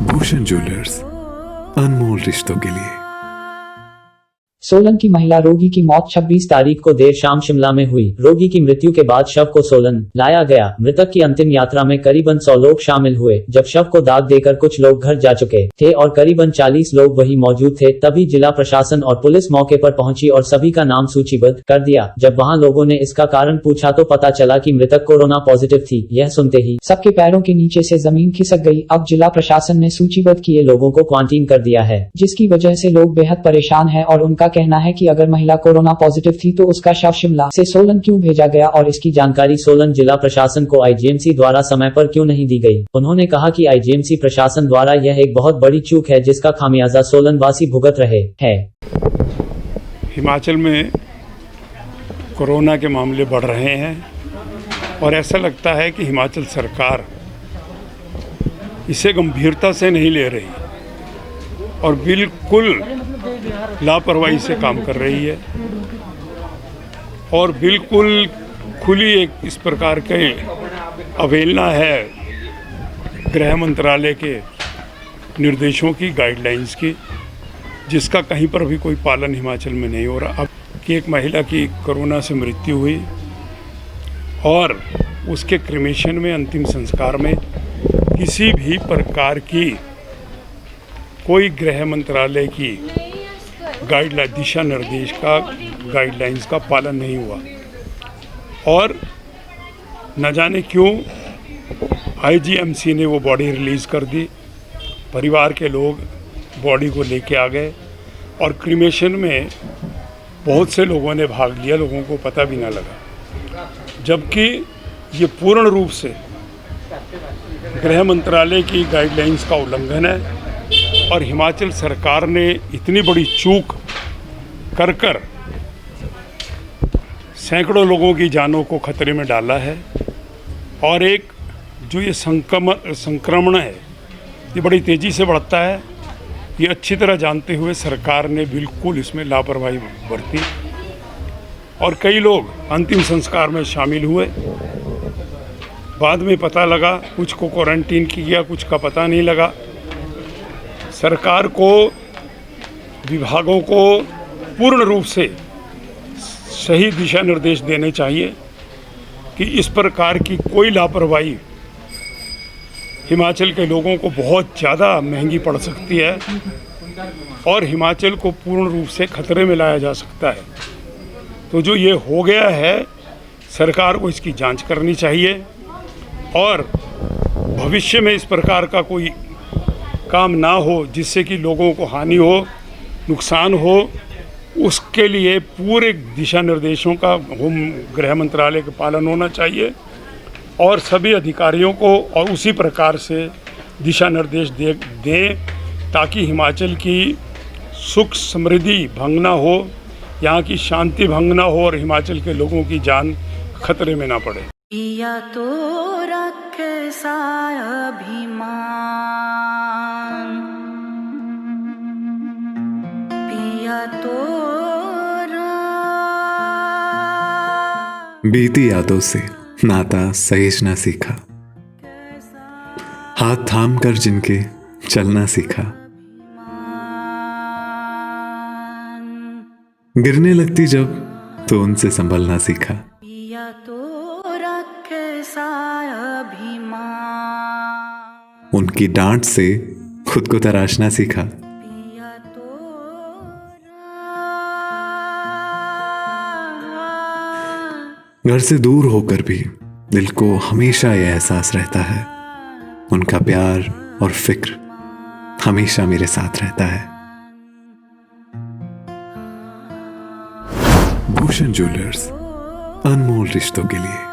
Bhushan jewellers, अनमोल रिश्तों के लिए। सोलन की महिला रोगी की मौत 26 तारीख को देर शाम शिमला में हुई। रोगी की मृत्यु के बाद शव को सोलन लाया गया। मृतक की अंतिम यात्रा में करीबन 100 लोग शामिल हुए। जब शव को दाग देकर कुछ लोग घर जा चुके थे और करीबन 40 लोग वहीं मौजूद थे, तभी जिला प्रशासन और पुलिस मौके पर पहुंची और सभी का नाम सूचीबद्ध कर दिया। जब वहां लोगों ने इसका कारण पूछा तो पता चला कि मृतक कोरोना पॉजिटिव थी। यह सुनते ही सबके पैरों के नीचे से जमीन खिसक गई। अब जिला प्रशासन ने सूचीबद्ध किए लोगों को क्वारंटीन कर दिया है, जिसकी वजह से लोग बेहद परेशान हैं और उनका कहना है कि अगर महिला कोरोना पॉजिटिव थी तो उसका शव शिमला से सोलन क्यों भेजा गया और इसकी जानकारी सोलन जिला प्रशासन को आईजीएमसी द्वारा समय पर क्यों नहीं दी गई। उन्होंने कहा कि आईजीएमसी प्रशासन द्वारा यह एक बहुत बड़ी चूक है, जिसका खामियाजा सोलन वासी भुगत रहे हैं। हिमाचल में कोरोना के मामले बढ़ रहे हैं और ऐसा लगता है कि हिमाचल सरकार इसे गंभीरता से नहीं ले रही और बिल्कुल लापरवाही से काम कर रही है और बिल्कुल खुली एक इस प्रकार के अवहेलना है गृह मंत्रालय के निर्देशों की, गाइडलाइंस की, जिसका कहीं पर भी कोई पालन हिमाचल में नहीं हो रहा। अब कि एक महिला की कोरोना से मृत्यु हुई और उसके क्रिमेशन में, अंतिम संस्कार में किसी भी प्रकार की कोई गृह मंत्रालय की गाइडलाइन, दिशा निर्देश का, गाइडलाइंस का पालन नहीं हुआ और न जाने क्यों आईजीएमसी ने वो बॉडी रिलीज़ कर दी। परिवार के लोग बॉडी को लेके आ गए और क्रिमेशन में बहुत से लोगों ने भाग लिया, लोगों को पता भी ना लगा, जबकि ये पूर्ण रूप से गृह मंत्रालय की गाइडलाइंस का उल्लंघन है और हिमाचल सरकार ने इतनी बड़ी चूक कर कर सैकड़ों लोगों की जानों को खतरे में डाला है और एक जो ये संक्रमण है ये बड़ी तेज़ी से बढ़ता है, ये अच्छी तरह जानते हुए सरकार ने बिल्कुल इसमें लापरवाही बरती और कई लोग अंतिम संस्कार में शामिल हुए। बाद में पता लगा, कुछ को क्वारंटीन किया, कुछ का पता नहीं लगा। सरकार को, विभागों को पूर्ण रूप से सही दिशा निर्देश देने चाहिए कि इस प्रकार की कोई लापरवाही हिमाचल के लोगों को बहुत ज़्यादा महंगी पड़ सकती है और हिमाचल को पूर्ण रूप से खतरे में लाया जा सकता है। तो जो ये हो गया है, सरकार को इसकी जांच करनी चाहिए और भविष्य में इस प्रकार का कोई काम ना हो जिससे कि लोगों को हानि हो, नुकसान हो। उसके लिए पूरे दिशा निर्देशों का होम गृह मंत्रालय का पालन होना चाहिए और सभी अधिकारियों को और उसी प्रकार से दिशा निर्देश दें ताकि हिमाचल की सुख समृद्धि भंग ना हो, यहाँ की शांति भंग ना हो और हिमाचल के लोगों की जान खतरे में ना पड़े। पिया तो रखे साय अभिमान, पिया तो बीती यादों से नाता सहेजना सीखा, हाथ थाम कर जिनके चलना सीखा, गिरने लगती जब तो उनसे संभलना सीखा। पिया तो रखे साय अभिमान, उनकी डांट से खुद को तराशना सीखा। पिया तो घर से दूर होकर भी दिल को हमेशा यह एहसास रहता है, उनका प्यार और फिक्र हमेशा मेरे साथ रहता है। भूषण ज्वेलर्स, अनमोल रिश्तों के लिए।